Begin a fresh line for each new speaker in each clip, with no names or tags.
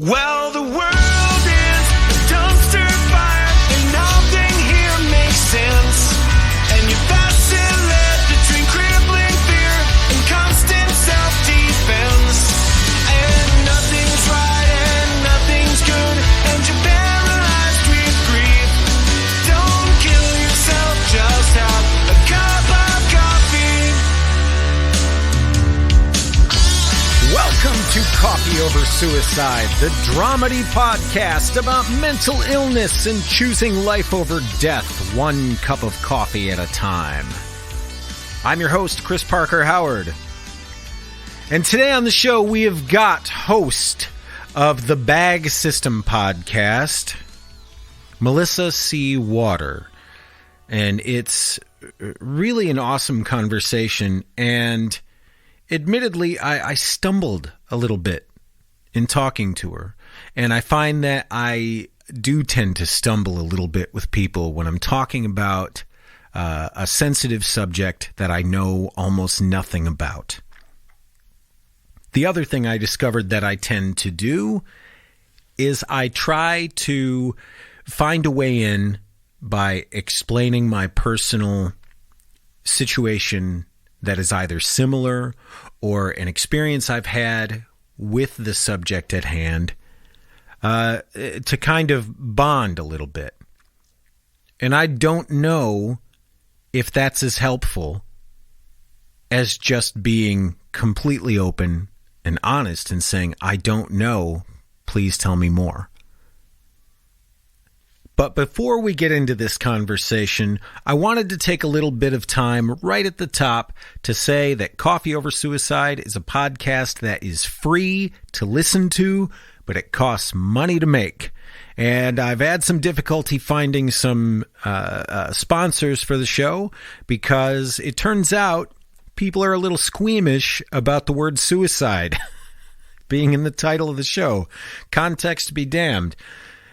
Well, the world is a dumpster fire, and nothing here makes sense. And you vacillate between crippling fear and constant self-defense. And nothing's right and nothing's good, and you're paralyzed with grief. Don't kill yourself, just have a cup of coffee.
Welcome to Coffee Over Suicide, the dramedy podcast about mental illness and choosing life over death, one cup of coffee at a time. I'm your host, Chris Parker Howard. And today on the show, we have got host of the Bag System podcast, Melissa C. Water. And it's really an awesome conversation, and admittedly, I stumbled a little bit in talking to her, and I find that I do tend to stumble a little bit with people when I'm talking about a sensitive subject that I know almost nothing about. The other thing I discovered that I tend to do is I try to find a way in by explaining my personal situation that is either similar or an experience I've had with the subject at hand, to kind of bond a little bit. And I don't know if that's as helpful as just being completely open and honest and saying, I don't know, please tell me more. But before we get into this conversation, I wanted to take a little bit of time right at the top to say that Coffee Over Suicide is a podcast that is free to listen to, but it costs money to make. And I've had some difficulty finding some sponsors for the show because it turns out people are a little squeamish about the word suicide being in the title of the show. Context be damned.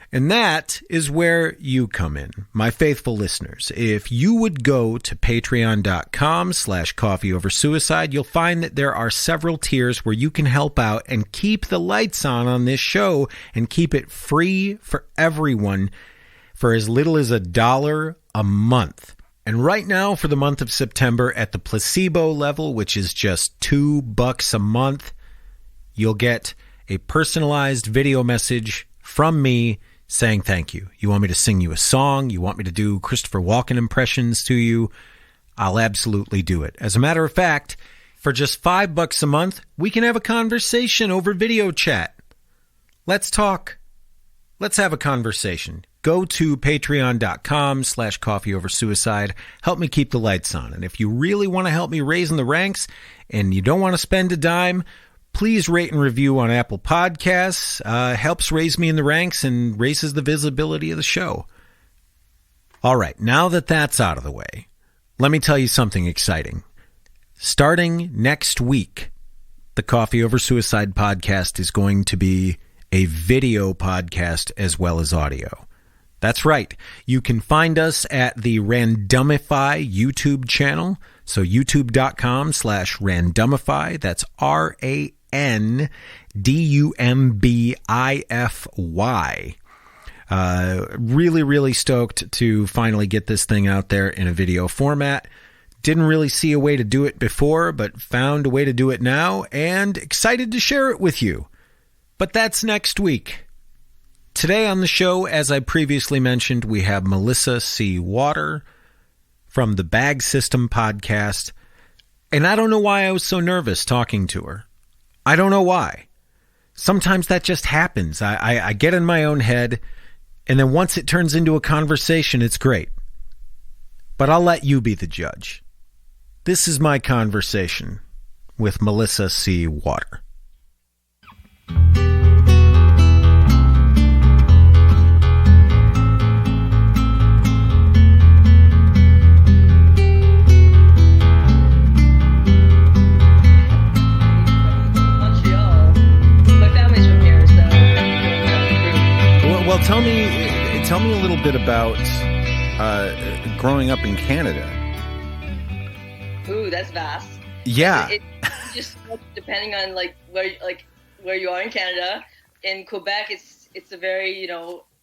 And that is where you come in, my faithful listeners. If you would go to patreon.com/coffeeoversuicide, you'll find that there are several tiers where you can help out and keep the lights on this show and keep it free for everyone for as little as $1 a month. And right now, for the month of September, at the placebo level, which is just $2 a month, you'll get a personalized video message from me saying thank you. You want me to sing you a song? You want me to do Christopher Walken impressions to you? I'll absolutely do it. As a matter of fact, for just $5 a month, we can have a conversation over video chat. Let's talk. Let's have a conversation. Go to patreon.com/coffeeoversuicide. Help me keep the lights on. And if you really want to help me raise in the ranks and you don't want to spend a dime, please rate and review on Apple Podcasts. Helps raise me in the ranks and raises the visibility of the show. All right, now that that's out of the way, let me tell you something exciting. Starting next week, the Coffee Over Suicide podcast is going to be a video podcast as well as audio. That's right. You can find us at the Randomify YouTube channel. So youtube.com/randomify. That's RANDUMBIFY. Really, really stoked to finally get this thing out there in a video format. Didn't really see a way to do it before, but found a way to do it now, and excited to share it with you. But that's next week. Today on the show, as I previously mentioned, we have Melissa C. Water from the Bag System podcast. And I don't know why I was so nervous talking to her. I don't know why. Sometimes that just happens. I get in my own head, and then once it turns into a conversation, it's great. But I'll let you be the judge. This is my conversation with Melissa C. Water. Well, tell me a little bit about growing up in Canada.
Ooh, that's vast.
Yeah.
It just depending on where you are in Canada. in Quebec, it's a very,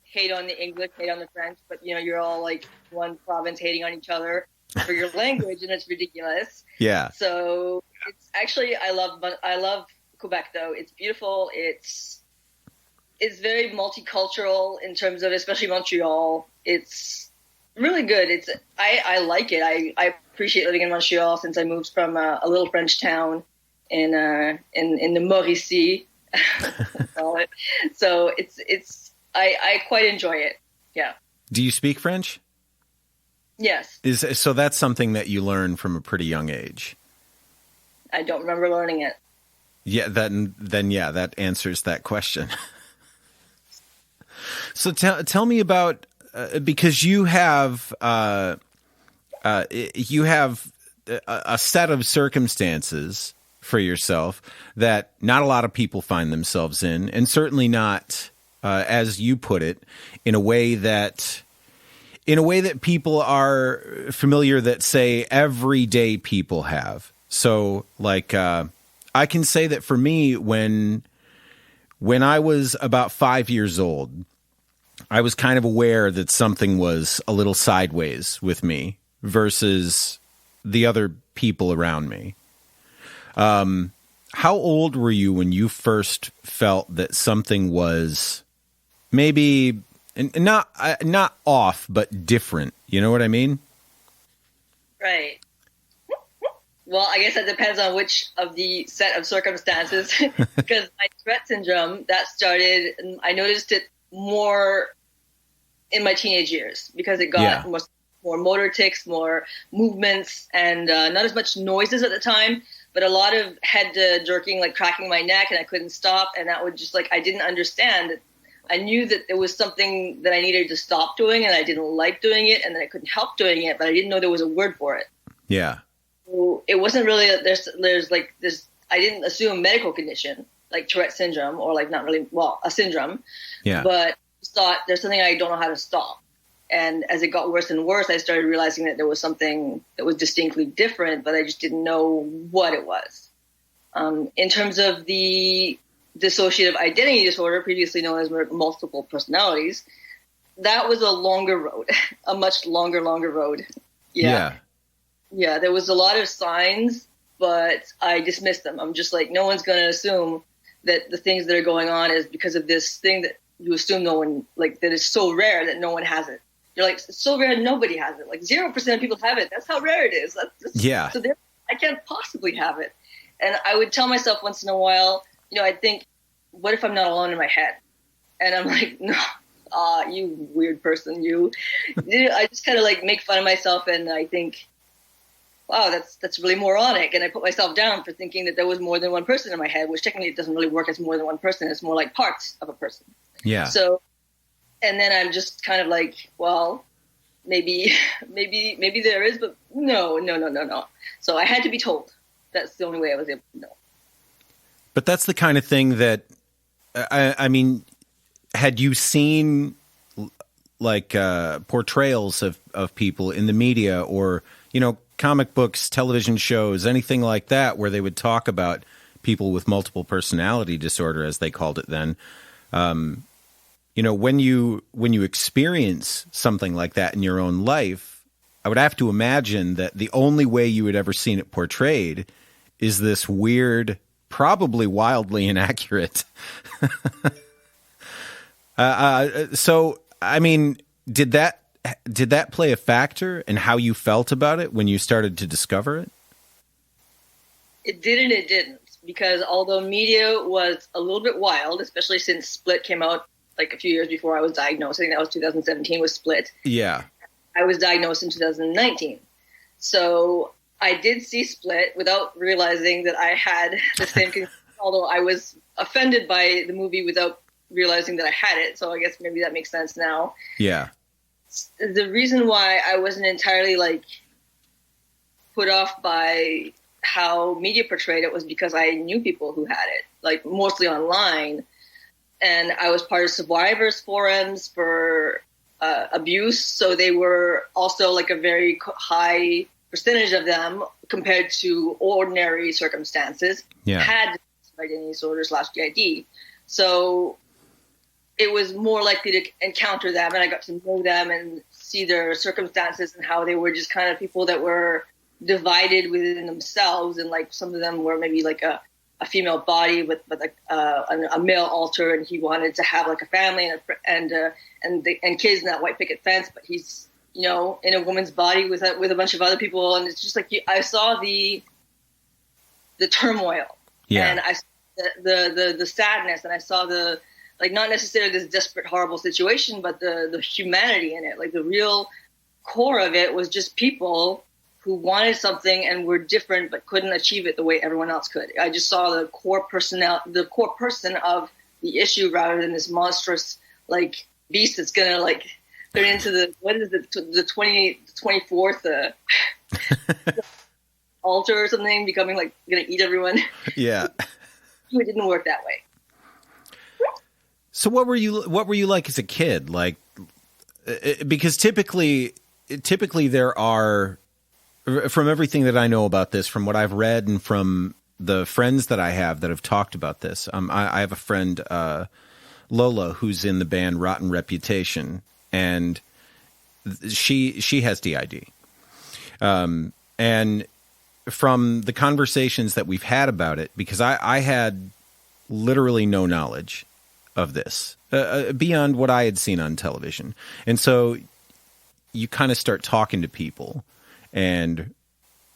hate on the English, hate on the French, but you're all like one province hating on each other for your language, and it's ridiculous.
Yeah.
So it's actually, I love Quebec though. It's beautiful. It's very multicultural in terms of, especially Montreal. It's really good. I like it. I appreciate living in Montreal since I moved from a little French town in the Mauricie. Call it. So I quite enjoy it. Yeah.
Do you speak French?
Yes.
So that's something that you learn from a pretty young age.
I don't remember learning it.
Yeah, that answers that question. So tell me about because you have a set of circumstances for yourself that not a lot of people find themselves in, and certainly not, as you put it, in a way that people are familiar, that say everyday people have. So like, I can say that for me, when I was about 5 years old, I was kind of aware that something was a little sideways with me versus the other people around me. How old were you when you first felt that something was maybe not off, but different? You know what I mean?
Right. Well, I guess that depends on which of the set of circumstances, because my Tourette syndrome, that started, I noticed it more in my teenage years because it got more motor tics, more movements, and not as much noises at the time, but a lot of head jerking, like cracking my neck, and I couldn't stop, and that would just I didn't understand it. I knew that there was something that I needed to stop doing, and I didn't like doing it, and that I couldn't help doing it, but I didn't know there was a word for it.
Yeah.
It wasn't really there's like this. I didn't assume a medical condition like Tourette syndrome, or like not really, well, a syndrome.
Yeah.
But thought there's something I don't know how to stop. And as it got worse and worse, I started realizing that there was something that was distinctly different, but I just didn't know what it was. In terms of the dissociative identity disorder, previously known as multiple personalities, that was a longer road, a much longer road. Yeah. Yeah, there was a lot of signs, but I dismissed them. I'm just like, no one's going to assume that the things that are going on is because of this thing that you assume no one, like, that is so rare that no one has it. You're like, it's so rare nobody has it. Like 0% of people have it. That's how rare it is.
Yeah.
So I can't possibly have it. And I would tell myself once in a while, I'd think, what if I'm not alone in my head? And I'm like, no, you weird person, you. I just kind of like make fun of myself, and I think, wow, that's really moronic. And I put myself down for thinking that there was more than one person in my head, which technically it doesn't really work as more than one person. It's more like parts of a person.
Yeah.
So, and then I'm just kind of like, well, maybe there is, but no. So I had to be told. That's the only way I was able to know.
But that's the kind of thing that, I mean, had you seen like portrayals of people in the media, or, comic books, television shows, anything like that, where they would talk about people with multiple personality disorder, as they called it then, when you experience something like that in your own life, I would have to imagine that the only way you had ever seen it portrayed is this weird, probably wildly inaccurate. So, I mean, did that play a factor in how you felt about it when you started to discover it?
It did and it didn't, because although media was a little bit wild, especially since Split came out like a few years before I was diagnosed. I think that was 2017 with Split.
Yeah.
I was diagnosed in 2019. So I did see Split without realizing that I had the same condition, although I was offended by the movie without realizing that I had it. So I guess maybe that makes sense now.
Yeah.
The reason why I wasn't entirely like put off by how media portrayed it was because I knew people who had it, like mostly online. And I was part of survivors forums for abuse. So they were also like a very high percentage of them compared to ordinary circumstances had identity disorder / DID. So it was more likely to encounter them, and I got to know them and see their circumstances and how they were just kind of people that were divided within themselves, and like some of them were maybe like a female body but like a male alter, and he wanted to have like a family and kids in that white picket fence, but he's, you know, in a woman's body with a bunch of other people, and it's just like I saw the turmoil, and I saw the sadness, and I saw the, like, not necessarily this desperate, horrible situation, but the humanity in it. Like, the real core of it was just people who wanted something and were different but couldn't achieve it the way everyone else could. I just saw the core person of the issue, rather than this monstrous, like, beast that's gonna, like, turn into the 24th altar or something, becoming like gonna eat everyone.
Yeah.
It didn't work that way.
So what were you like as a kid? Like, because typically there are, from everything that I know about this, from what I've read and from the friends that I have that have talked about this, I have a friend, Lola, who's in the band Rotten Reputation, and she has DID. And from the conversations that we've had about it, because I had literally no knowledge of this beyond what I had seen on television. And so you kind of start talking to people and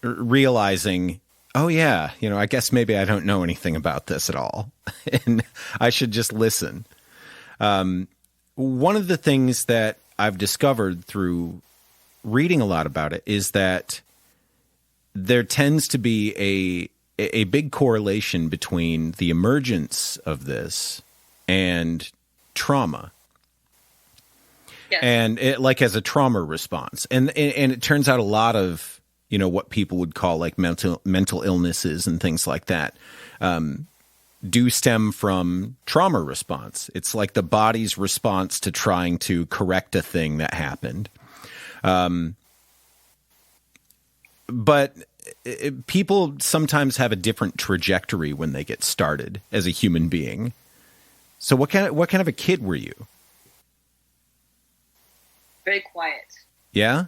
realizing, oh yeah, you know, I guess maybe I don't know anything about this at all and I should just listen. One of the things that I've discovered through reading a lot about it is that there tends to be a big correlation between the emergence of this and trauma. Yes. And it, like, as a trauma response. And it turns out a lot of, you know, what people would call like mental illnesses and things like that, do stem from trauma response. It's like the body's response to trying to correct a thing that happened. But people sometimes have a different trajectory when they get started as a human being. So what kind of a kid were you?
Very quiet.
Yeah?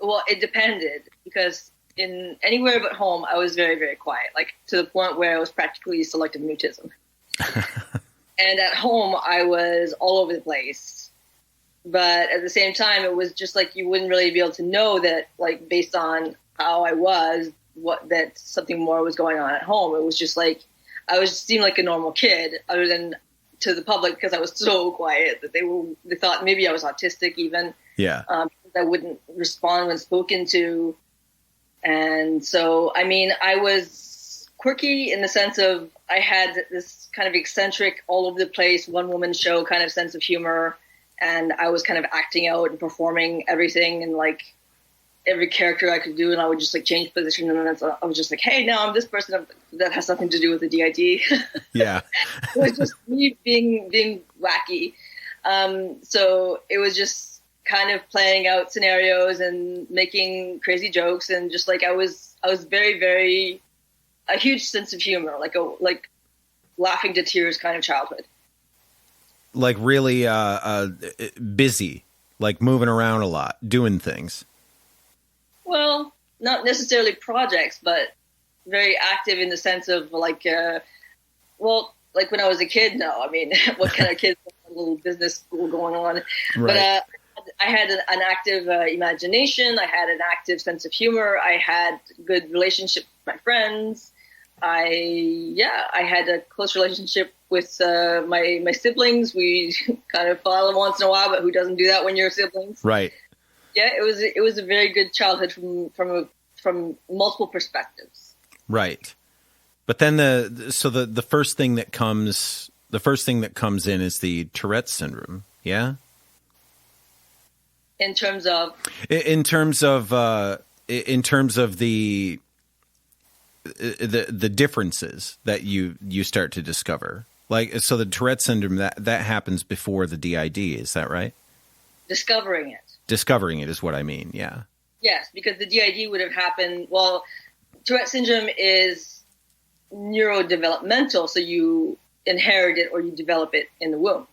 Well, it depended, because in anywhere but home, I was very, very quiet, like to the point where I was practically selective mutism. And at home, I was all over the place. But at the same time, it was just like you wouldn't really be able to know that, like, based on how I was, that something more was going on at home. It was just like I seemed like a normal kid, other than to the public, because I was so quiet that they thought maybe I was autistic even.
Yeah.
I wouldn't respond when spoken to. And so, I mean, I was quirky in the sense of I had this kind of eccentric, all over the place, one woman show kind of sense of humor. And I was kind of acting out and performing everything and like every character I could do. And I would just like change position. And then I was just like, hey, now I'm this person that has nothing to do with the DID.
Yeah.
It was just me being wacky. So it was just kind of playing out scenarios and making crazy jokes. And just like, I was very, very, a huge sense of humor, like laughing to tears kind of childhood.
Like really busy, like moving around a lot, doing things.
Well, not necessarily projects, but very active in the sense of like, like when I was a kid, no. I mean, what kind of kids have a little business school going on? Right. But I had an active imagination. I had an active sense of humor. I had good relationship with my friends. I had a close relationship with my siblings. We kind of fought once in a while, but who doesn't do that when you're siblings? Right. Yeah, it was a very good childhood from multiple perspectives.
Right. But then the first thing that comes in is the Tourette syndrome. Yeah.
In terms of
the differences that you start to discover. Like, so the Tourette syndrome, that happens before the DID, is that right?
Discovering it is what I mean. Yeah. Yes, because the DID would have happened. Well, Tourette syndrome is neurodevelopmental, so you inherit it or you develop it in the womb.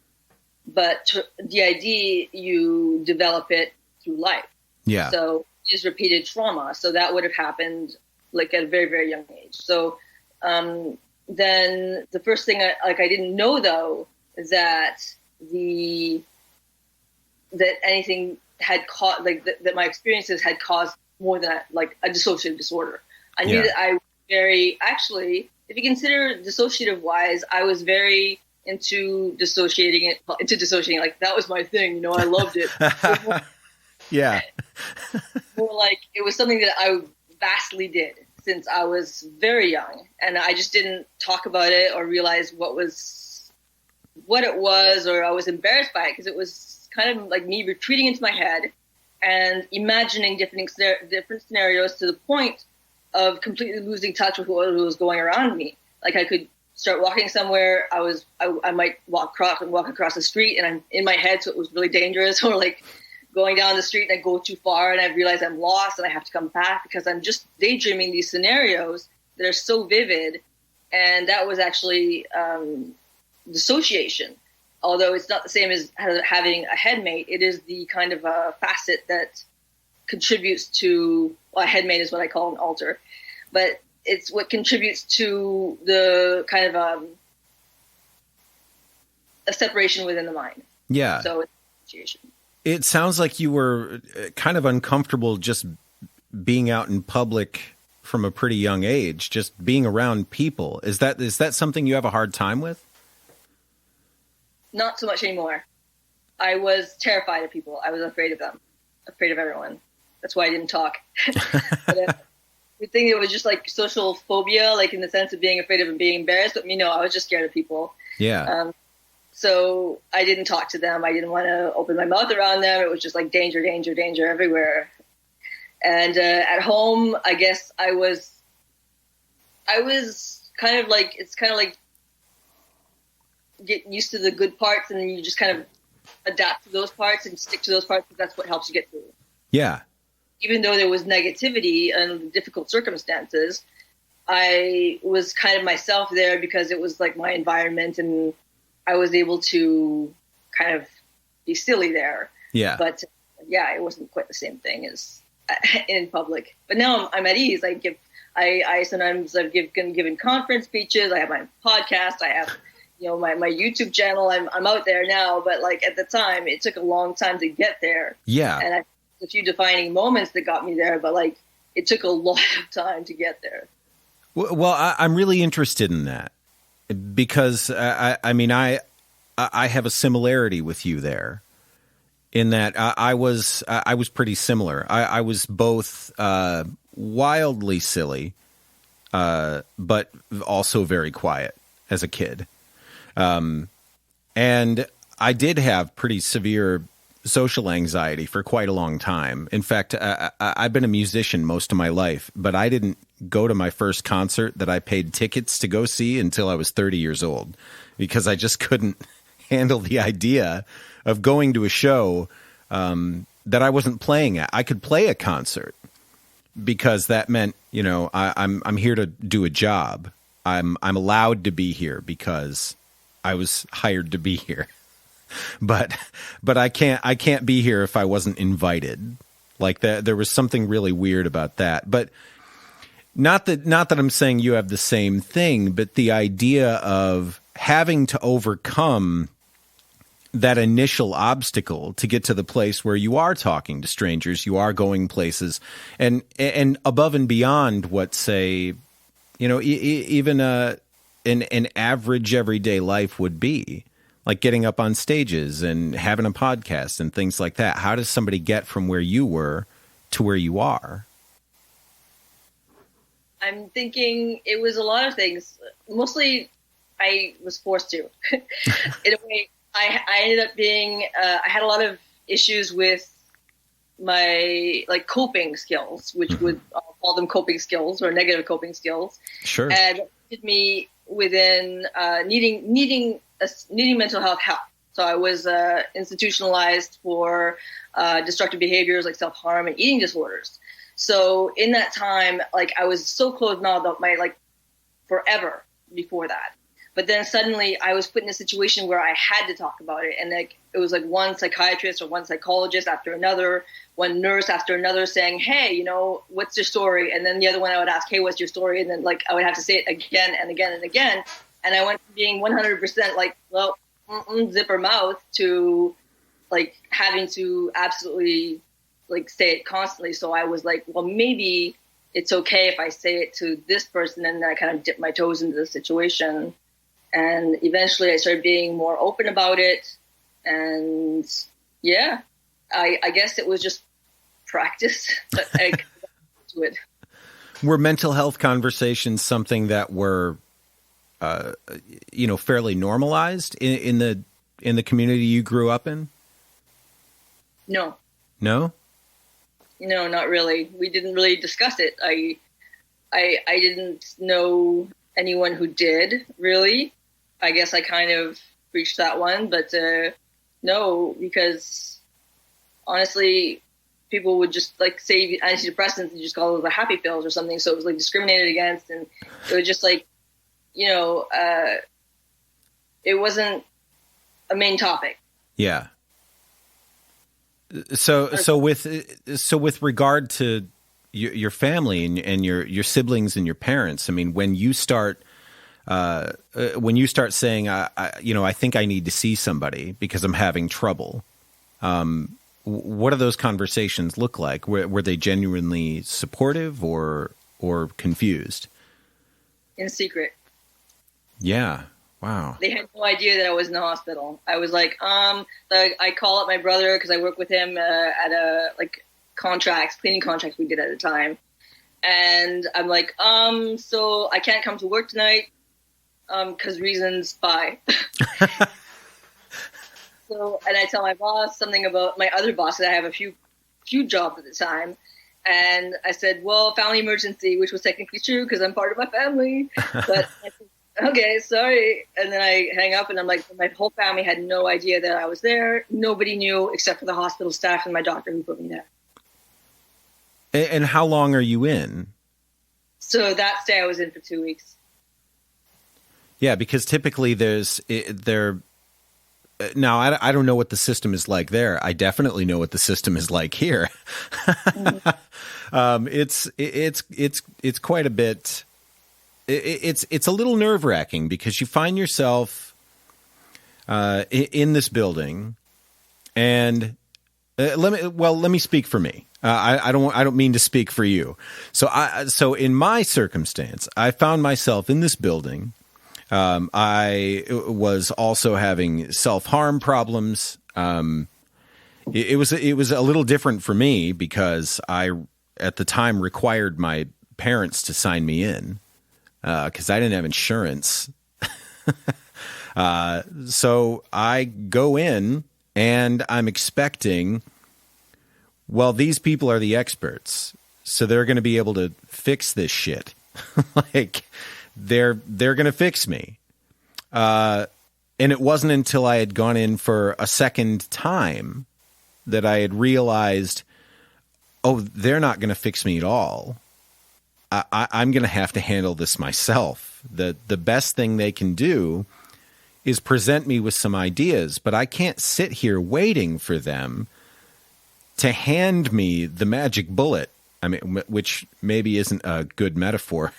but DID, you develop it through life.
Yeah.
So it's repeated trauma. So that would have happened like at a very, very young age. So then the first thing I didn't know though that anything had caused that my experiences had caused more than that, like a dissociative disorder. I knew that I was very, actually, if you consider dissociative wise, I was very into dissociating. Like that was my thing, you know, I loved it.
Yeah.
More like it was something that I vastly did since I was very young, and I just didn't talk about it or realize what it was, or I was embarrassed by it because it was kind of like me retreating into my head and imagining different scenarios to the point of completely losing touch with what was going around me. Like I could start walking somewhere, I might walk across the street, and I'm in my head, so it was really dangerous, or like going down the street and I go too far and I realize I'm lost and I have to come back because I'm just daydreaming these scenarios that are so vivid. And that was actually dissociation. Although it's not the same as having a headmate, it is the kind of a facet that contributes to, well, a headmate is what I call an alter, but it's what contributes to the kind of a separation within the mind.
Yeah.
So it's dissociation.
It sounds like you were kind of uncomfortable just being out in public from a pretty young age, just being around people. Is that something you have a hard time with?
Not so much anymore. I was terrified of people. I was afraid of them, afraid of everyone. That's why I didn't talk. But, we think it was just like social phobia, like in the sense of being afraid of and being embarrassed. But no, I was just scared of people.
Yeah.
So I didn't talk to them. I didn't want to open my mouth around them. It was just like danger, danger, danger everywhere. And at home, I guess I was kind of like, it's kind of like get used to the good parts, and then you just kind of adapt to those parts and stick to those parts, because that's what helps you get through.
Yeah.
Even though there was negativity and difficult circumstances, I was kind of myself there because it was like my environment, and I was able to kind of be silly there. Yeah. But yeah, it wasn't quite the same thing as in public. But now I'm at ease. I sometimes I've given conference speeches. I have my podcast. I have, my YouTube channel. I'm out there now, but like at the time, it took a long time to get there. Yeah. And I had a few defining moments that got me there, but like it took a lot of time to get there.
Well, I'm really interested in that, because I have a similarity with you there, in that I was pretty similar. I was both wildly silly, but also very quiet as a kid. And I did have pretty severe social anxiety for quite a long time. In fact, I've been a musician most of my life, but I didn't go to my first concert that I paid tickets to go see until I was 30 years old, because I just couldn't handle the idea of going to a show that I wasn't playing at. I could play a concert because that meant, I'm here to do a job. I'm allowed to be here because I was hired to be here. But I can't be here if I wasn't invited. Like that, there was something really weird about that. But not that I'm saying you have the same thing, but the idea of having to overcome that initial obstacle to get to the place where you are talking to strangers, you are going places, and above and beyond what, say, even an average everyday life would be, like getting up on stages and having a podcast and things like that. How does somebody get from where you were to where you are?
I'm thinking it was a lot of things. Mostly I was forced to. In a way, I ended up being, I had a lot of issues with my coping skills, which would call them coping skills or negative coping skills. Sure. And it put me within needing mental health help. So I was institutionalized for destructive behaviors like self-harm and eating disorders. So in that time, I was so closed-mouthed about my forever before that. But then suddenly I was put in a situation where I had to talk about it. And like, it was like one psychiatrist or one psychologist after another, one nurse after another saying, hey, you know, what's your story? And then the other one I would ask, hey, what's your story? And then like, I would have to say it again and again and again. And I went from being 100% like, well, zip her mouth to like having to absolutely like say it constantly. So I was like, well, maybe it's okay if I say it to this person. And then I kind of dip my toes into the situation. And eventually I started being more open about it. And yeah, I guess it was just practice. But I got to it.
Were mental health conversations something that were, fairly normalized in the community you grew up in?
No.
No?
No, not really. We didn't really discuss it. I didn't know anyone who did, really. I guess I kind of reached that one, but no, because honestly, people would just like say antidepressants and just call it the happy pills or something. So it was like discriminated against, and it was just like, it wasn't a main topic.
Yeah. So with regard to your family and your siblings and your parents, I mean, when you start saying, I think I need to see somebody because I'm having trouble, what do those conversations look like? Were they genuinely supportive or confused?
In secret.
Yeah. Wow.
They had no idea that I was in the hospital. I was like, I call up my brother because I work with him at a cleaning contracts we did at the time. And I'm like, so I can't come to work tonight because reasons, bye. So, and I tell my boss something about my other boss that I have a few jobs at the time. And I said, well, family emergency, which was technically true because I'm part of my family. But I said, okay, sorry. And then I hang up and I'm like, my whole family had no idea that I was there. Nobody knew except for the hospital staff and my doctor who put me there.
And how long are you in?
So that day I was in for 2 weeks.
Yeah, because typically now I don't know what the system is like there. I definitely know what the system is like here. Mm-hmm. It's quite a bit. It's a little nerve-wracking because you find yourself in this building, and let me speak for me. I don't mean to speak for you. So in my circumstance, I found myself in this building. I was also having self-harm problems. It was a little different for me because I at the time required my parents to sign me in. Because I didn't have insurance. So I go in and I'm expecting, well, these people are the experts, so they're going to be able to fix this shit. Like they're going to fix me. And it wasn't until I had gone in for a second time that I had realized, oh, they're not going to fix me at all. I'm going to have to handle this myself. The best thing they can do is present me with some ideas, but I can't sit here waiting for them to hand me the magic bullet. I mean, which maybe isn't a good metaphor,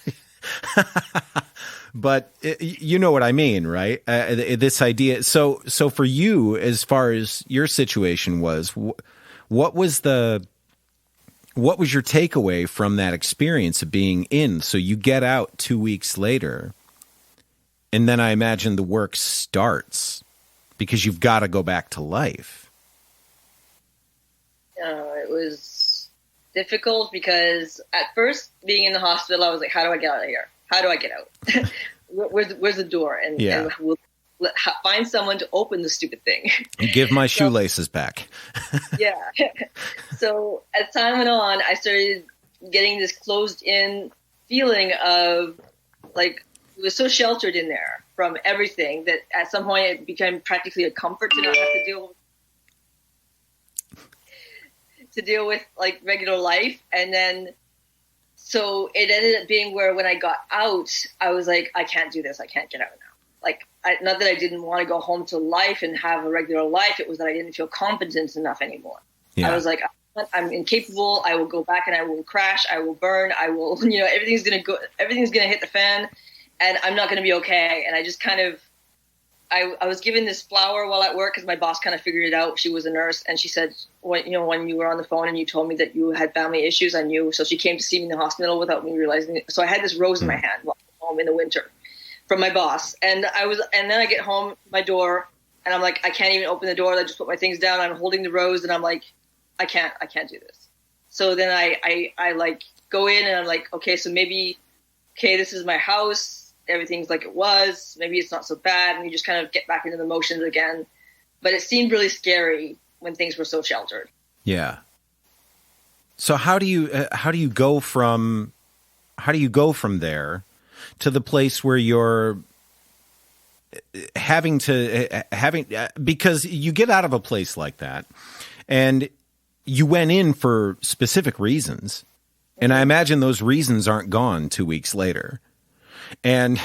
but you know what I mean, right? This idea. So for you, as far as your situation was, what was your takeaway from that experience of being in? So you get out 2 weeks later, and then I imagine the work starts because you've got to go back to life.
It was difficult because at first being in the hospital, I was like, how do I get out of here? How do I get out? Where's the door? And we'll find someone to open the stupid thing.
Give my shoelaces back.
Yeah. So as time went on, I started getting this closed in feeling of like, it was so sheltered in there from everything that at some point it became practically a comfort to not have to deal with like regular life. And then, so it ended up being where when I got out, I was like, I can't do this. I can't get out now. like, not that I didn't want to go home to life and have a regular life. It was that I didn't feel competent enough anymore.
Yeah.
I was like, I'm incapable. I will go back and I will crash. I will burn. I will, everything's going to hit the fan, and I'm not going to be okay. And I just kind of, I was given this flower while at work because my boss kind of figured it out. She was a nurse, and she said, when you were on the phone and you told me that you had family issues, I knew. So she came to see me in the hospital without me realizing it. So I had this rose in my hand while I was home in the winter from my boss. And then I get home, my door, and I'm like, I can't even open the door. I just put my things down. I'm holding the rose, and I'm like, I can't do this. So then I like go in, and I'm like, okay, so maybe, this is my house. Everything's like it was. Maybe it's not so bad. And you just kind of get back into the motions again. But it seemed really scary when things were so sheltered.
Yeah. So how do you go from there to the place where you're having because you get out of a place like that, and you went in for specific reasons, and I imagine those reasons aren't gone 2 weeks later. And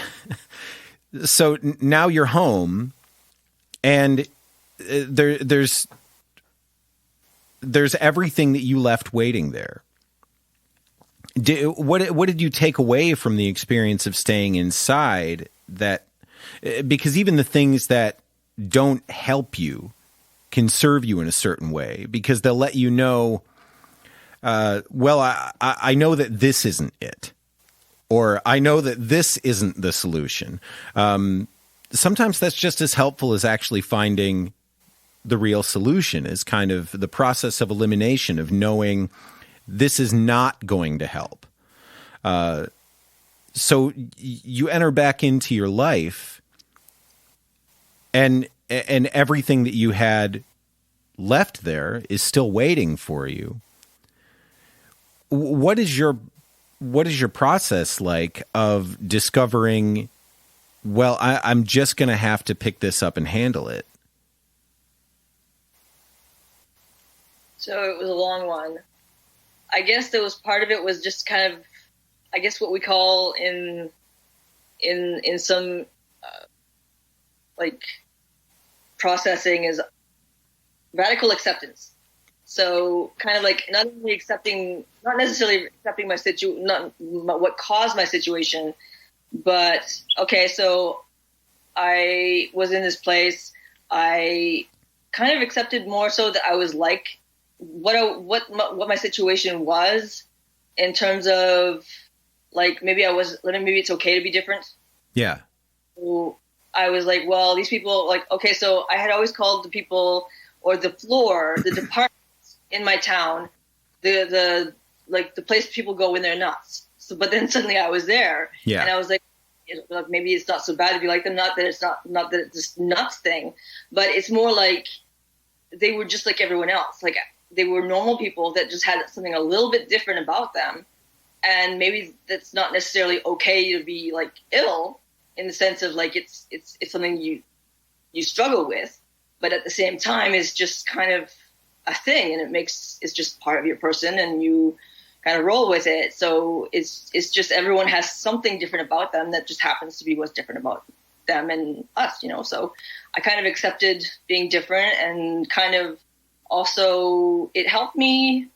so now you're home, and there's everything that you left waiting there. What did you take away from the experience of staying inside? Because even the things that don't help you can serve you in a certain way, because they'll let you know, I know that this isn't it. Or I know that this isn't the solution. Sometimes that's just as helpful as actually finding the real solution, is kind of the process of elimination, of knowing this is not going to help. So you enter back into your life, and everything that you had left there is still waiting for you. What is your process like of discovering, I'm just going to have to pick this up and handle it?
So it was a long one. I guess there was part of it was just kind of, I guess what we call in some like processing is radical acceptance. So kind of like not necessarily accepting my what caused my situation, but okay, so I was in this place. I kind of accepted more so that I was like what my situation was, in terms of like maybe it's okay to be different. Yeah. So I was like, well, these people, like, okay, so I had always called the people or the floor, the department in my town, the place people go when they're nuts. So, but then suddenly I was there, and I was like, maybe it's not so bad to be like them. Not that it's not that it's this nuts thing, but it's more like they were just like everyone else. Like they were normal people that just had something a little bit different about them, and maybe that's not necessarily okay to be like ill in the sense of like it's something you struggle with, but at the same time it's just kind of a thing, and it's just part of your person, and you kind of roll with it. So it's just everyone has something different about them that just happens to be what's different about them and us, So I kind of accepted being different, and kind of also it helped me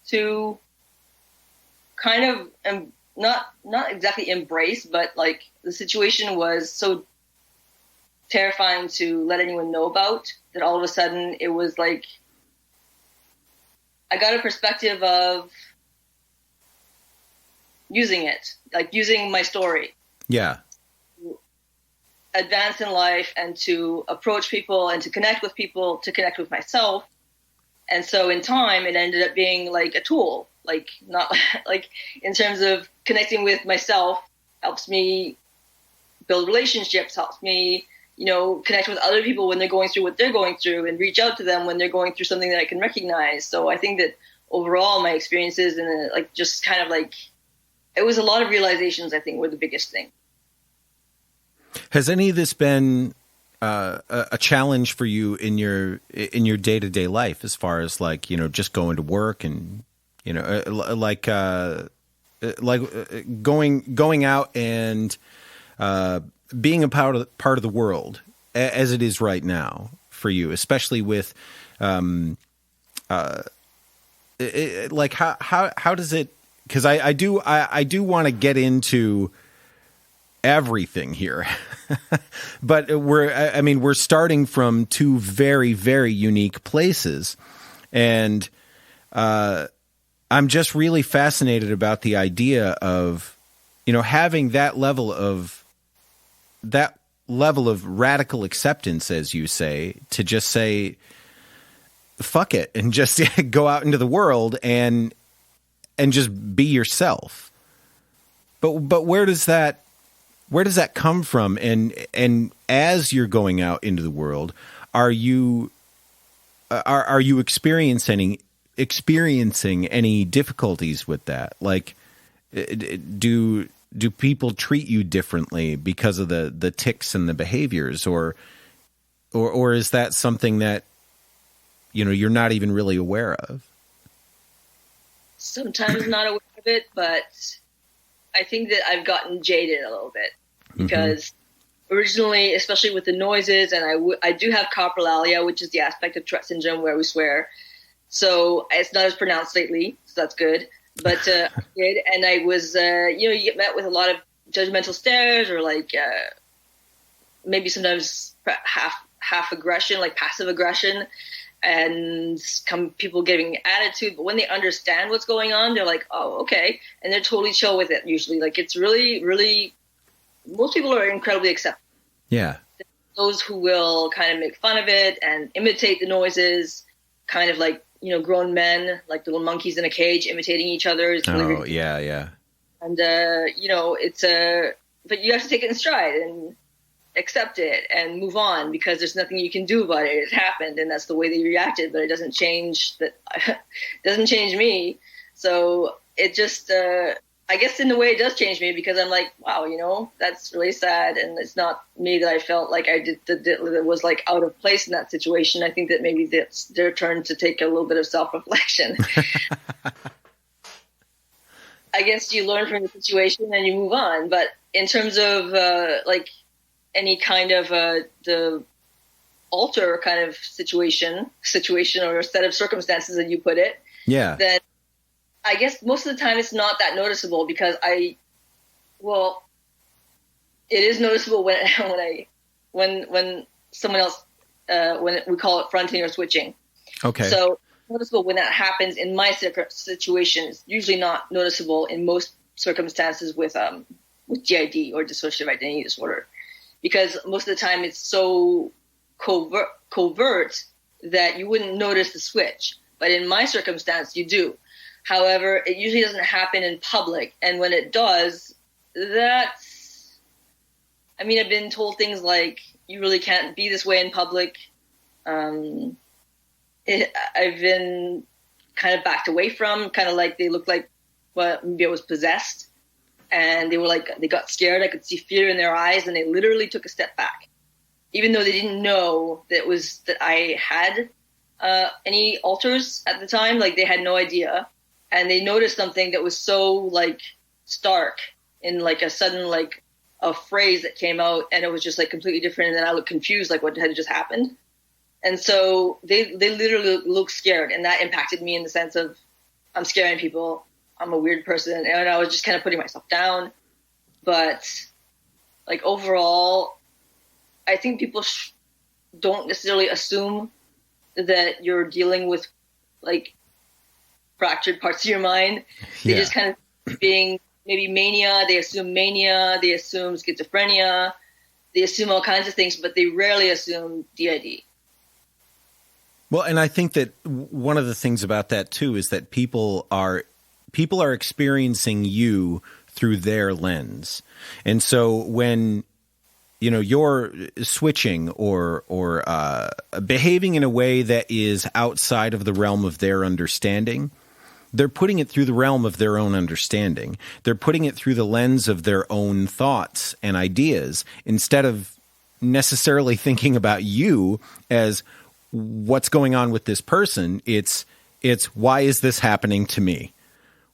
to kind of not exactly embrace, but like the situation was so terrifying to let anyone know about that all of a sudden it was like I got a perspective of using it, like using my story. Yeah. To advance in life and to approach people and to connect with people, to connect with myself. And so in time, it ended up being like a tool, like not like in terms of connecting with myself, helps me build relationships, helps me, connect with other people when they're going through what they're going through, and reach out to them when they're going through something that I can recognize. So I think that overall my experiences and like just kind of like, it was a lot of realizations, I think, were the biggest thing.
Has any of this been a challenge for you in your day-to-day life, as far as like, just going to work and, like going out and being a part of the world as it is right now for you, especially with, like how does it? Because I do want to get into everything here, but we're starting from two very, very unique places, and I'm just really fascinated about the idea of, having that level of radical acceptance, as you say, to just say, fuck it, and just go out into the world and just be yourself. But where does that come from? And as you're going out into the world, are you experiencing any difficulties with that? Like, do people treat you differently because of the tics and the behaviors, or is that something that you're not even really aware of? Sometimes
not aware of it, but I think that I've gotten jaded a little bit because originally, especially with the noises, and I do have coprolalia, which is the aspect of Tourette syndrome where we swear. So it's not as pronounced lately, so that's good. But I did, and I was, you get met with a lot of judgmental stares, or like maybe sometimes half aggression, like passive aggression, and people giving attitude. But when they understand what's going on, they're like, oh, okay. And they're totally chill with it usually. Like, it's really, really, most people are incredibly accepting.
Yeah.
Those who will kind of make fun of it and imitate the noises, kind of like, grown men, like little monkeys in a cage imitating each other.
Oh, yeah.
And, it's but you have to take it in stride and accept it and move on, because there's nothing you can do about it. It happened, and that's the way they reacted, but it doesn't change me. So it just, I guess in a way it does change me, because I'm like, wow, that's really sad. And it's not me that I felt like I that was like out of place in that situation. I think that maybe it's their turn to take a little bit of self-reflection. I guess you learn from the situation and you move on. But in terms of like any kind of the alter kind of situation or a set of circumstances that you put it, then I guess most of the time it's not that noticeable, because it is noticeable when someone else, when we call it fronting or switching.
Okay.
So noticeable when that happens in my situation. It's usually not noticeable in most circumstances with DID or dissociative identity disorder, because most of the time it's so covert that you wouldn't notice the switch. But in my circumstance, you do. However, it usually doesn't happen in public. And when it does, I've been told things like, you really can't be this way in public. I've been kind of backed away from, kind of like they looked like, maybe I was possessed. And they were like, they got scared. I could see fear in their eyes, and they literally took a step back, even though they didn't know that I had any alters at the time. Like, they had no idea. And they noticed something that was so like stark in like a sudden, like a phrase that came out, and it was just like completely different. And then I looked confused, like what had just happened. And so they literally looked scared, and that impacted me in the sense of, I'm scaring people. I'm a weird person. And I was just kind of putting myself down. But like overall, I think people don't necessarily assume that you're dealing with like fractured parts of your mind. They just kind of being maybe mania. They assume mania. They assume schizophrenia. They assume all kinds of things, but they rarely assume DID.
Well, and I think that one of the things about that too is that people are experiencing you through their lens. And so when you're switching or behaving in a way that is outside of the realm of their understanding, they're putting it through the realm of their own understanding. They're putting it through the lens of their own thoughts and ideas, instead of necessarily thinking about you as what's going on with this person. It's why is this happening to me?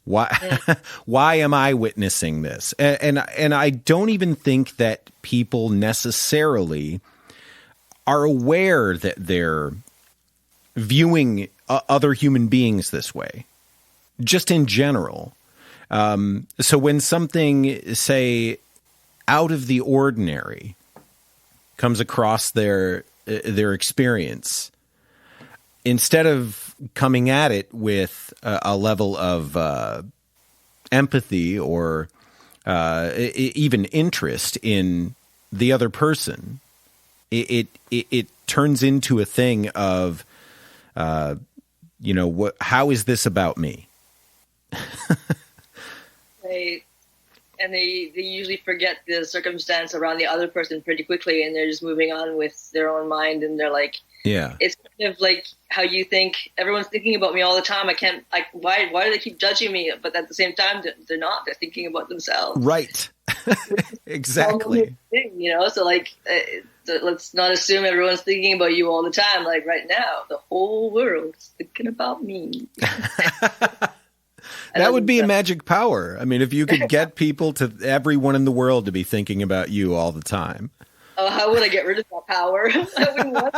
Why am I witnessing this? And I don't even think that people necessarily are aware that they're viewing other human beings this way, just in general. So when something, say, out of the ordinary comes across their experience, instead of coming at it with a level of empathy or even interest in the other person, it turns into a thing of, how is this about me?
And they usually forget the circumstance around the other person pretty quickly, and they're just moving on with their own mind, and they're like,
yeah,
it's kind of like how you think everyone's thinking about me all the time. Why do they keep judging me? But at the same time, they're not. They're thinking about themselves.
Right. Exactly.
So let's not assume everyone's thinking about you all the time. Like right now, the whole world's thinking about me.
That would be a magic power. I mean, if you could get everyone in the world to be thinking about you all the time.
Oh, how would I get rid of that power? I wouldn't want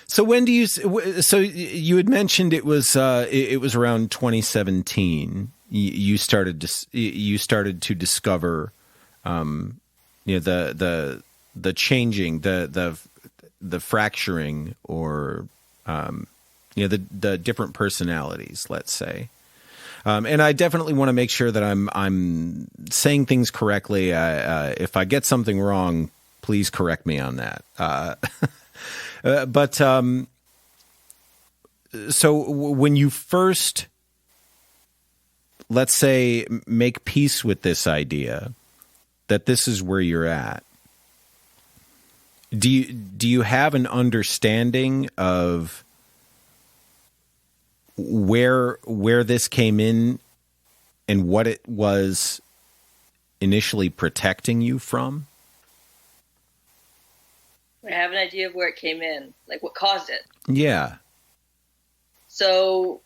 So when do you? So you had mentioned it was around 2017. You started to discover, the changing, the fracturing, or the different personalities, let's say. And I definitely want to make sure that I'm saying things correctly. If I get something wrong, please correct me on that. But so when you first, let's say, make peace with this idea that this is where you're at, do you have an understanding of where this came in and what it was initially protecting you from?
I have an idea of where it came in, like what caused it.
Yeah.
So,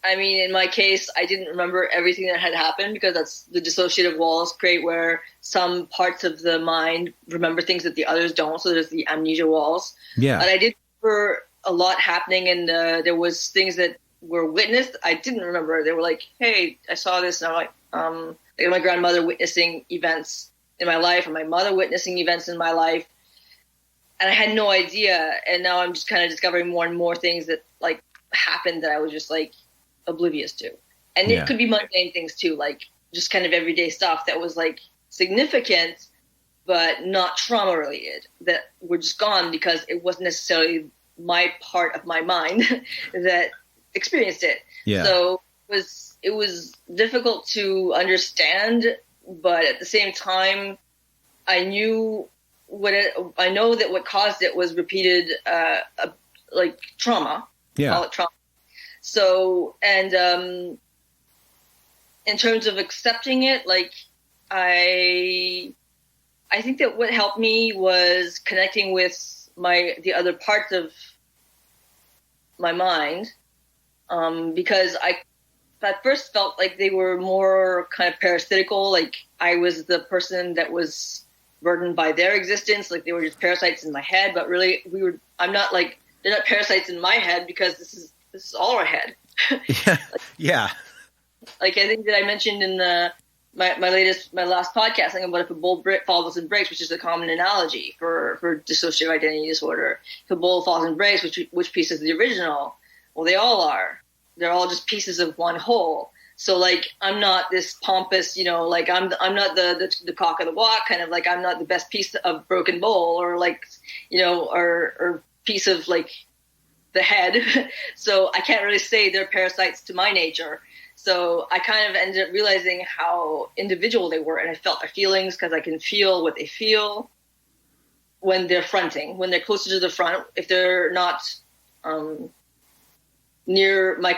I mean, in my case, I didn't remember everything that had happened because that's the dissociative walls create where some parts of the mind remember things that the others don't. So there's the amnesia walls.
Yeah.
But I did remember a lot happening, and there was things that were witnessed. I didn't remember. They were like, hey, I saw this. And I'm like my grandmother witnessing events in my life, or my mother witnessing events in my life. And I had no idea. And now I'm just kind of discovering more and more things that like happened that I was just like oblivious to. And it could be mundane things too, like just kind of everyday stuff that was like significant, but not trauma related, that were just gone because it wasn't necessarily my part of my mind that experienced it. Yeah. So it was difficult to understand, but at the same time, I know that what caused it was repeated, like trauma.
Yeah.
Call it trauma. So, and in terms of accepting it, like I think that what helped me was connecting with the other parts of my mind, because I at first felt like they were more kind of parasitical, like I was the person that was burdened by their existence, like they were just parasites in my head. But really, they're not parasites in my head, because this is all our head.
Yeah.
Like I think that I mentioned in my last podcast, I think about if a bull falls and breaks, which is a common analogy for dissociative identity disorder. If a bull falls and breaks, which piece is the original? Well, they all are. They're all just pieces of one whole. So like I'm not this pompous, like I'm not the cock of the walk, kind of like I'm not the best piece of broken bowl, or like or piece of like the head. So I can't really say they're parasites to my nature. So I kind of ended up realizing how individual they were, and I felt their feelings because I can feel what they feel when they're fronting, when they're closer to the front. If they're not near my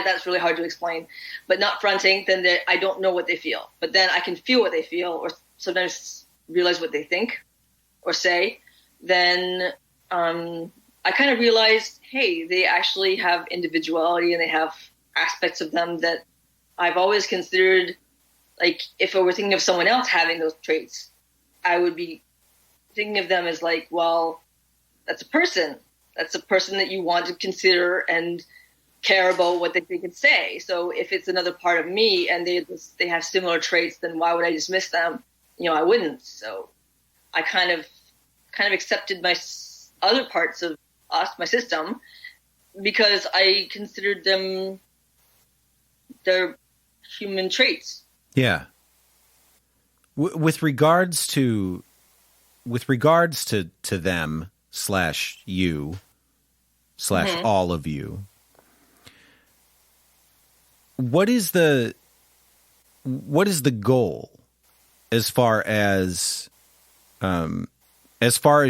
that's really hard to explain, but not fronting, then I don't know what they feel. But then I can feel what they feel, or sometimes realize what they think or say. Then I kind of realized, hey, they actually have individuality and they have aspects of them that I've always considered, like, if I were thinking of someone else having those traits, I would be thinking of them as like, well, that's a person. That's a person that you want to consider and care about what they think and say. So if it's another part of me and they have similar traits, then why would I dismiss them? I wouldn't. So I kind of accepted my other parts of us, my system, because I considered them their human traits.
Yeah. With regards to them / you / all of you, what is the goal as far as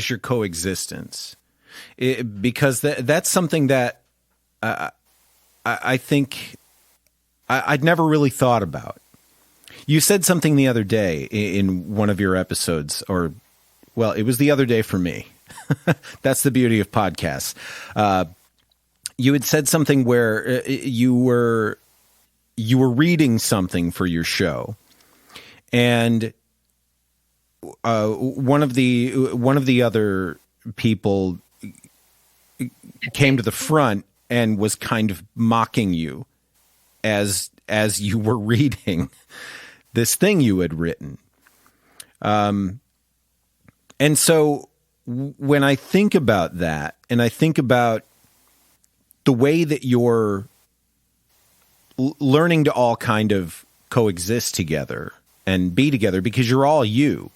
your coexistence? Because that's something that I think I'd never really thought about. You said something the other day in one of your episodes, or, well, it was the other day for me. That's the beauty of podcasts. You had said something where you were reading something for your show, and one of the other people came to the front and was kind of mocking you as you were reading this thing you had written. And so when I think about that, and I think about the way that you're learning to all kind of coexist together and be together, because you're all you.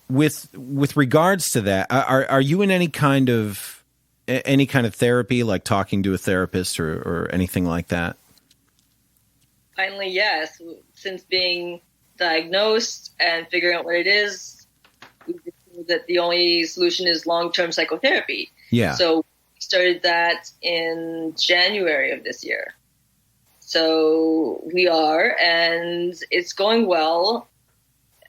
With regards to that, are you in any kind of therapy, like talking to a therapist or anything like that?
Finally, yes. Since being diagnosed and figuring out what it is, we decided that the only solution is long-term psychotherapy.
Yeah.
So we started that in January of this year. So we are, and it's going well.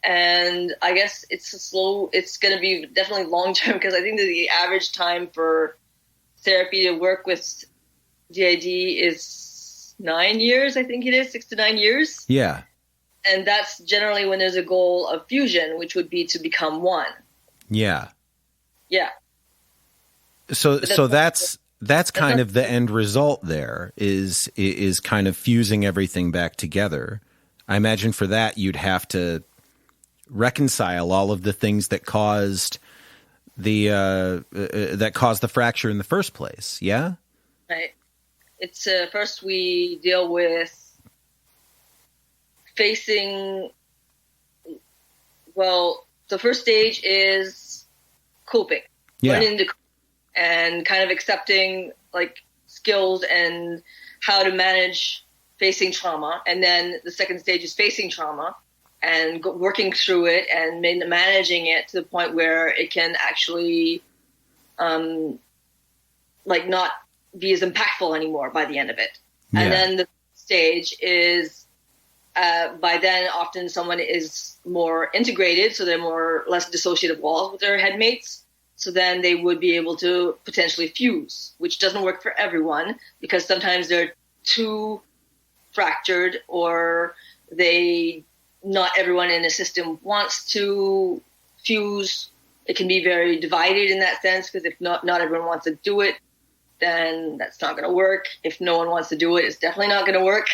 And I guess it's going to be definitely long-term, because I think that the average time for therapy to work with DID is 9 years. I think it is 6 to 9 years.
Yeah.
And that's generally when there's a goal of fusion, which would be to become one.
Yeah.
Yeah.
So that's kind of the end result there is kind of fusing everything back together. I imagine for that you'd have to reconcile all of the things that caused the fracture in the first place. Yeah.
Right. It's first we deal with facing. Well, the first stage is coping.
Yeah.
Learning to cope and kind of accepting like skills and how to manage facing trauma, and then the second stage is facing trauma and working through it and managing it to the point where it can actually not be as impactful anymore by the end of it. Yeah. And then the stage is by then often someone is more integrated, so they're less dissociative walls with their headmates. So then they would be able to potentially fuse, which doesn't work for everyone, because sometimes they're too fractured, or not everyone in the system wants to fuse. It can be very divided in that sense, because if not everyone wants to do it, then that's not going to work. If no one wants to do it, it's definitely not going to work.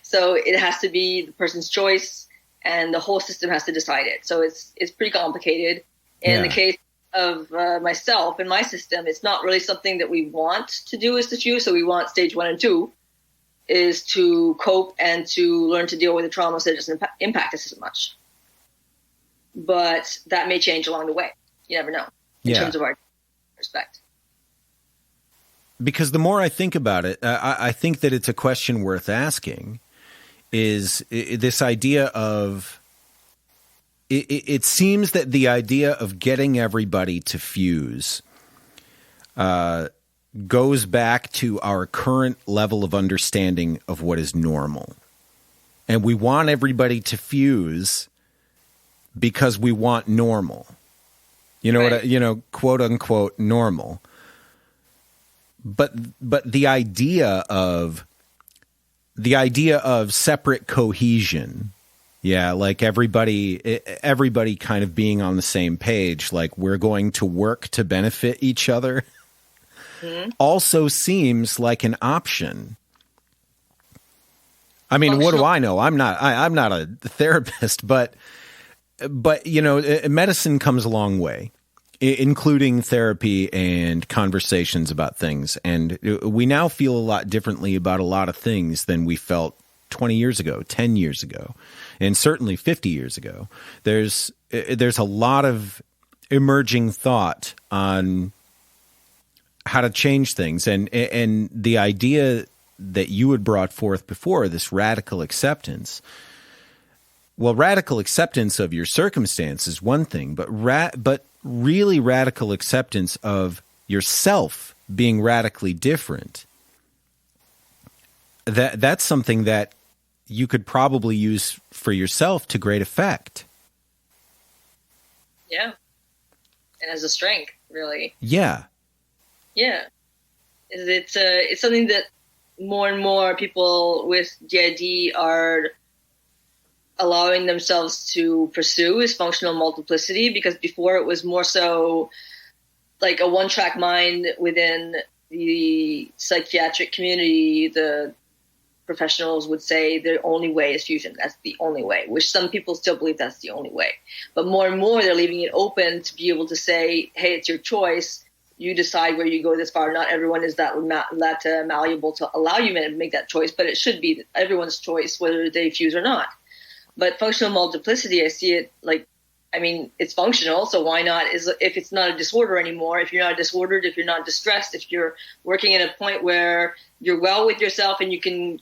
So it has to be the person's choice, and the whole system has to decide it. So it's pretty complicated. In the case of myself and my system, it's not really something that we want to do is to fuse. So we want stage 1 and 2 is to cope and to learn to deal with the trauma so it doesn't impact us as much. But that may change along the way. You never know in terms of our respect.
Because the more I think about it, I think that it's a question worth asking, is this idea of, it seems that the idea of getting everybody to fuse goes back to our current level of understanding of what is normal. And we want everybody to fuse because we want normal. You know
Right.
quote unquote normal. But the idea of separate cohesion, yeah, like everybody kind of being on the same page, like we're going to work to benefit each other, also seems like an option. I mean, what do I know? I'm not a therapist, but medicine comes a long way, including therapy and conversations about things. And we now feel a lot differently about a lot of things than we felt 20 years ago, 10 years ago, and certainly 50 years ago. There's a lot of emerging thought on how to change things. And the idea that you had brought forth before, this radical acceptance, well, radical acceptance of your circumstance is one thing, but really radical acceptance of yourself being radically different, that's something that you could probably use for yourself to great effect.
Yeah. And as a strength, really.
Yeah.
Yeah. It's something that more and more people with DID are allowing themselves to pursue, is functional multiplicity, because before it was more so like a one-track mind within the psychiatric community. The professionals would say the only way is fusion. That's the only way, which some people still believe that's the only way. But more and more, they're leaving it open to be able to say, hey, it's your choice. You decide where you go this far. Not everyone is that malleable to allow you to make that choice, but it should be everyone's choice whether they fuse or not. But functional multiplicity, I see it like, I mean, it's functional, so why not? If it's not a disorder anymore, if you're not disordered, if you're not distressed, if you're working at a point where you're well with yourself and you can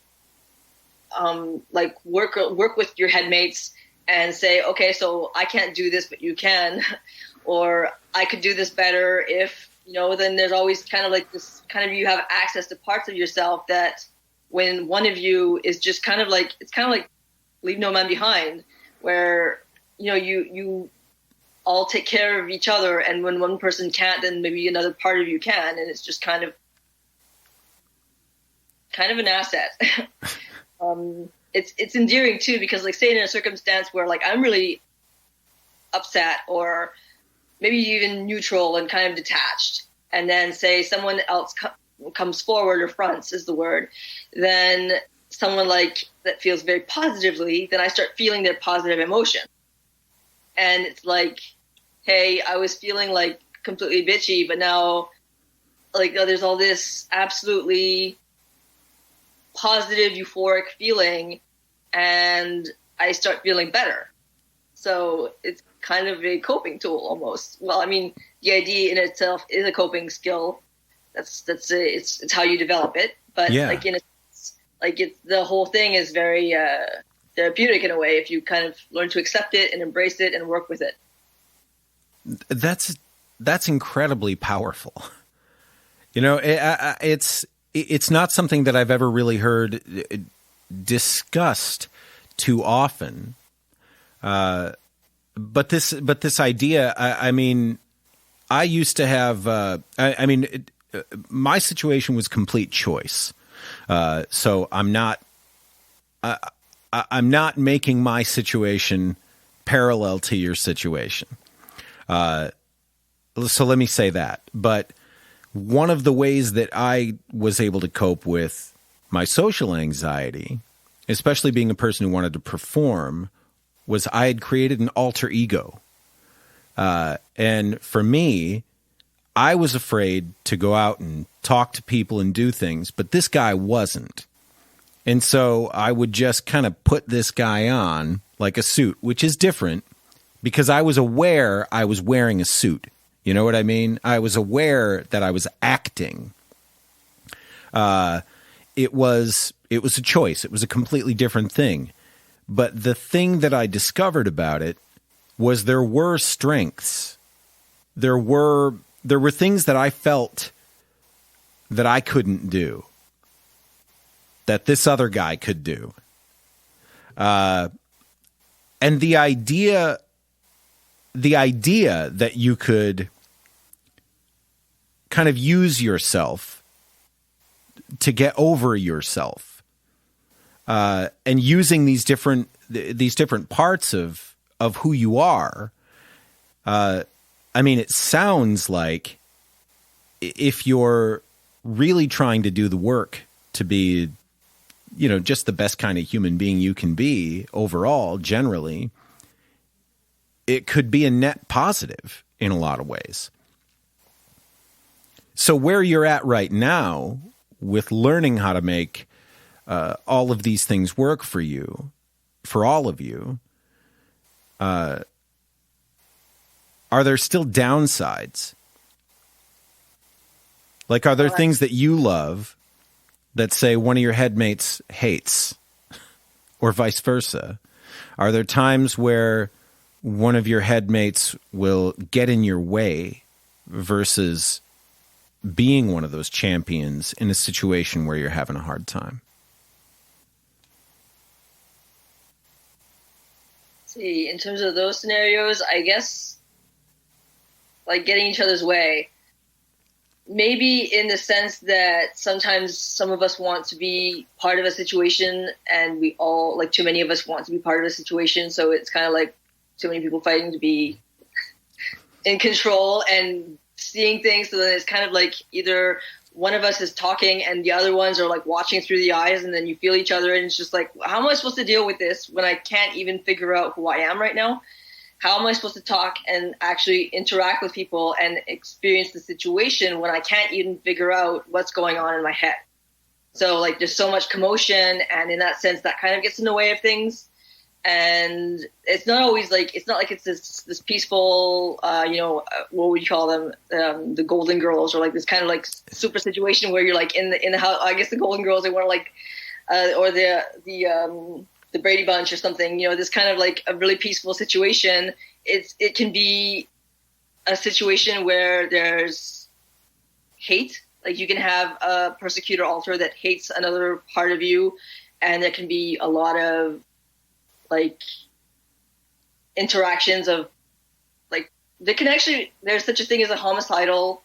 work with your headmates and say, okay, so I can't do this, but you can, or I could do this better if, then there's always kind of like this kind of, you have access to parts of yourself that when one of you is just kind of like, it's kind of like leave no man behind, where, you all take care of each other. And when one person can't, then maybe another part of you can. And it's just kind of an asset. It's endearing too, because like say in a circumstance where like I'm really upset or maybe even neutral and kind of detached, and then say someone else comes forward, or fronts is the word, then someone like that feels very positively, then I start feeling their positive emotion. And it's like, hey, I was feeling like completely bitchy, but now like there's all this absolutely positive, euphoric feeling, and I start feeling better. So it's kind of a coping tool almost. Well, I mean, the idea in itself is a coping skill. It's how you develop it. But
yeah.
The whole thing is very therapeutic in a way if you kind of learn to accept it and embrace it and work with it.
That's incredibly powerful. It's not something that I've ever really heard discussed too often. But this idea, I mean, I used to have, my situation was complete choice. So I'm not making my situation parallel to your situation. So let me say that. But one of the ways that I was able to cope with my social anxiety, especially being a person who wanted to perform, was I had created an alter ego. And for me, I was afraid to go out and talk to people and do things, but this guy wasn't. And so I would just kind of put this guy on like a suit, which is different because I was aware I was wearing a suit. You know what I mean? I was aware that I was acting. It was a choice. It was a completely different thing. But the thing that I discovered about it was there were strengths. There were things that I felt that I couldn't do, that this other guy could do. And the idea the idea that you could kind of use yourself to get over yourself, and using these different parts of who you are. I mean, it sounds like if you're really trying to do the work to be, just the best kind of human being you can be overall, generally, it could be a net positive in a lot of ways. So where you're at right now with learning how to make all of these things work for you, for all of you, are there still downsides? Like, are there things that you love that, say, one of your headmates hates, or vice versa? Are there times where one of your headmates will get in your way versus being one of those champions in a situation where you're having a hard time?
See, in terms of those scenarios, I guess, like, getting each other's way, maybe in the sense that sometimes some of us want to be part of a situation, and we all, like, too many of us want to be part of a situation, so it's kind of like too many people fighting to be in control and seeing things. So then it's kind of like either one of us is talking and the other ones are like watching through the eyes, and then you feel each other, and it's just like, how am I supposed to deal with this when I can't even figure out who I am right now? How am I supposed to talk and actually interact with people and experience the situation when I can't even figure out what's going on in my head? So, like, there's so much commotion, and in that sense, that kind of gets in the way of things. And it's not always like, it's not like it's this peaceful, what would you call them? The Golden Girls, or like this kind of like super situation where you're like in the house. I guess the Golden Girls, they want to like, or the Brady Bunch or something, this kind of like a really peaceful situation. It can be a situation where there's hate. Like, you can have a persecutor alter that hates another part of you, and there can be a lot of like interactions of like, there's such a thing as a homicidal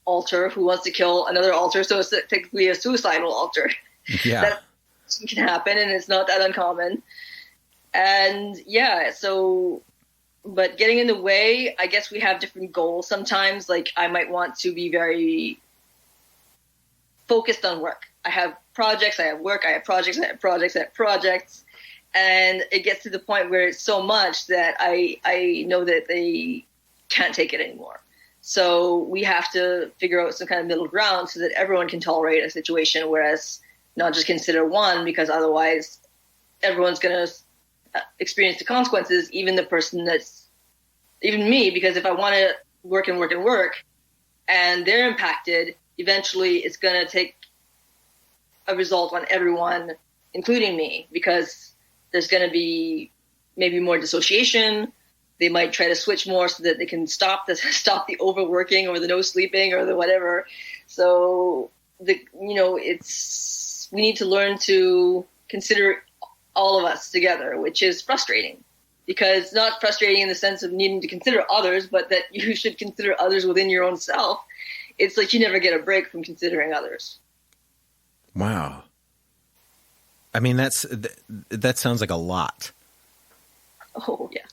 alter who wants to kill another alter. So it's technically a suicidal alter.
Yeah.
That can happen, and it's not that uncommon. And yeah, so, but getting in the way, I guess we have different goals sometimes. Like, I might want to be very focused on work. I have projects, I have work, I have projects, I have projects, I have projects. And it gets to the point where it's so much that I know that they can't take it anymore. So we have to figure out some kind of middle ground so that everyone can tolerate a situation, whereas not just consider one, because otherwise everyone's going to experience the consequences, even the person even me, because if I want to work and work and work and they're impacted, eventually it's going to take a result on everyone, including me, because there's going to be maybe more dissociation. They might try to switch more so that they can stop the overworking or the no sleeping or the whatever. So we need to learn to consider all of us together, which is frustrating, because not frustrating in the sense of needing to consider others, but that you should consider others within your own self. It's like you never get a break from considering others.
Wow. I mean, that sounds like a lot.
Oh yeah,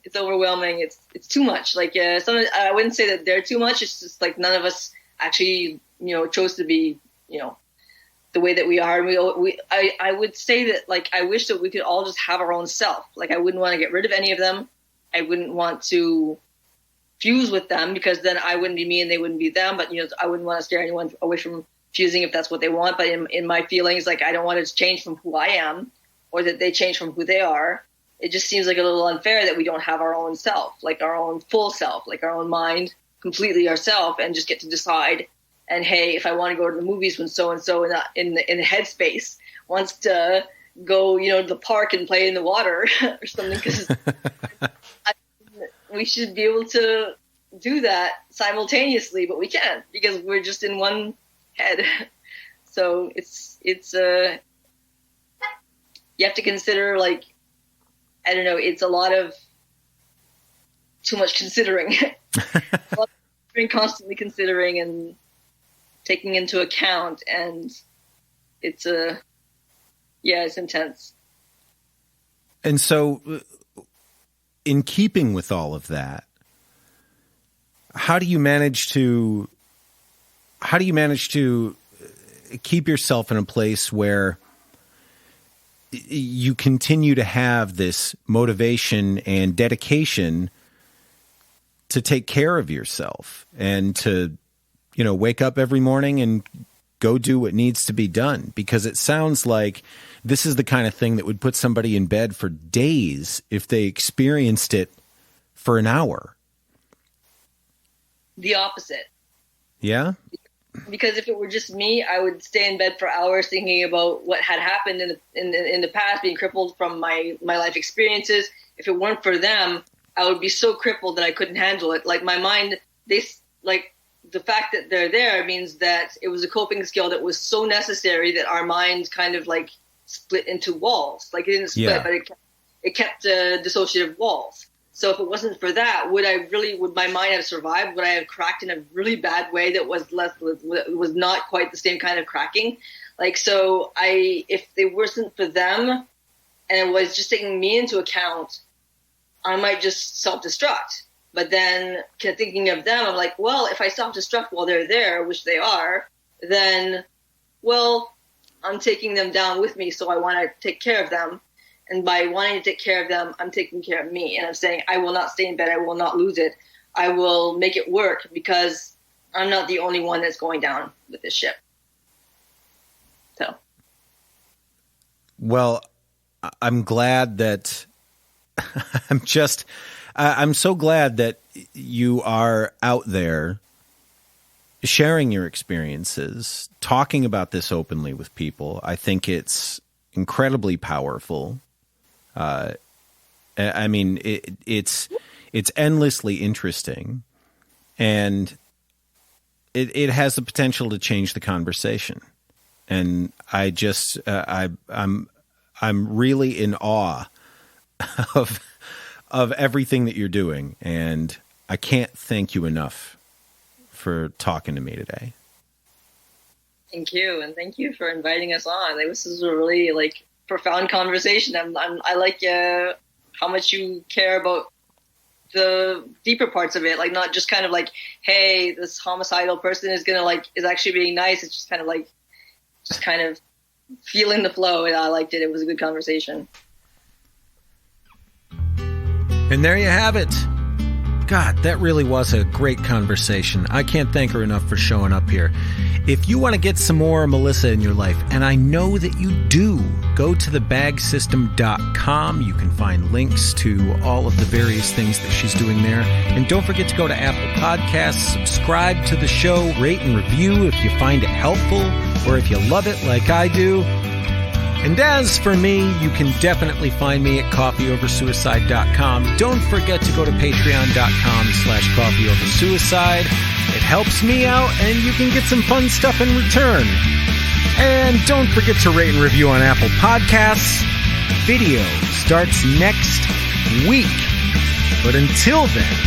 it's overwhelming. It's too much. Like, I wouldn't say that they're too much. It's just like none of us actually, chose to be, the way that we are. I would say that, like, I wish that we could all just have our own self. Like, I wouldn't want to get rid of any of them. I wouldn't want to fuse with them, because then I wouldn't be me and they wouldn't be them. But I wouldn't want to steer anyone away from fusing if that's what they want. But in my feelings, like, I don't want it to change from who I am, or that they change from who they are. It just seems like a little unfair that we don't have our own self, like our own full self, like our own mind, completely ourself, and just get to decide. And hey, if I want to go to the movies when so and so in the headspace wants to go, to the park and play in the water or something, because we should be able to do that simultaneously, but we can't, because we're just in one head. So it's you have to consider, like, I don't know, it's a lot of too much considering. Constantly considering and taking into account, and it's intense.
And so, in keeping with all of that, how do you manage to keep yourself in a place where you continue to have this motivation and dedication to take care of yourself and to, wake up every morning and go do what needs to be done? Because it sounds like this is the kind of thing that would put somebody in bed for days if they experienced it for an hour.
The opposite.
Yeah?
Because if it were just me, I would stay in bed for hours thinking about what had happened in the past, being crippled from my life experiences. If it weren't for them, I would be so crippled that I couldn't handle it. Like my mind, the fact that they're there means that it was a coping skill that was so necessary that our minds kind of like split into walls. Like it didn't split, but it kept dissociative walls. So if it wasn't for that, would my mind have survived? Would I have cracked in a really bad way that was not quite the same kind of cracking? Like, so if it wasn't for them and it was just taking me into account, I might just self-destruct. But then thinking of them, I'm like, well, if I self-destruct while they're there, which they are, then, well, I'm taking them down with me. So I want to take care of them. And by wanting to take care of them, I'm taking care of me. And I'm saying, I will not stay in bed. I will not lose it. I will make it work because I'm not the only one that's going down with this ship. So.
Well, I'm glad that I'm so glad that you are out there sharing your experiences, talking about this openly with people. I think it's incredibly powerful. I mean, it's endlessly interesting, and it has the potential to change the conversation. And I just, I'm really in awe of everything that you're doing, and I can't thank you enough for talking to me today.
Thank you, and thank you for inviting us on. This is a really profound conversation. I like how much you care about the deeper parts of it, not just kind of hey, this homicidal person is actually being nice. It's just kind of feeling the flow, and I liked it. It was a good conversation.
And there you have it. God, that really was a great conversation. I can't thank her enough for showing up here. If you want to get some more Melissa in your life, and I know that you do, go to thebagsystem.com. You can find links to all of the various things that she's doing there. And don't forget to go to Apple Podcasts, subscribe to the show, rate and review if you find it helpful, or if you love it like I do. And as for me, you can definitely find me at coffeeoversuicide.com. Don't forget to go to patreon.com/coffeeoversuicide. It helps me out, and you can get some fun stuff in return. And don't forget to rate and review on Apple Podcasts. Video starts next week. But until then,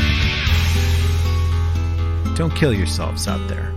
don't kill yourselves out there.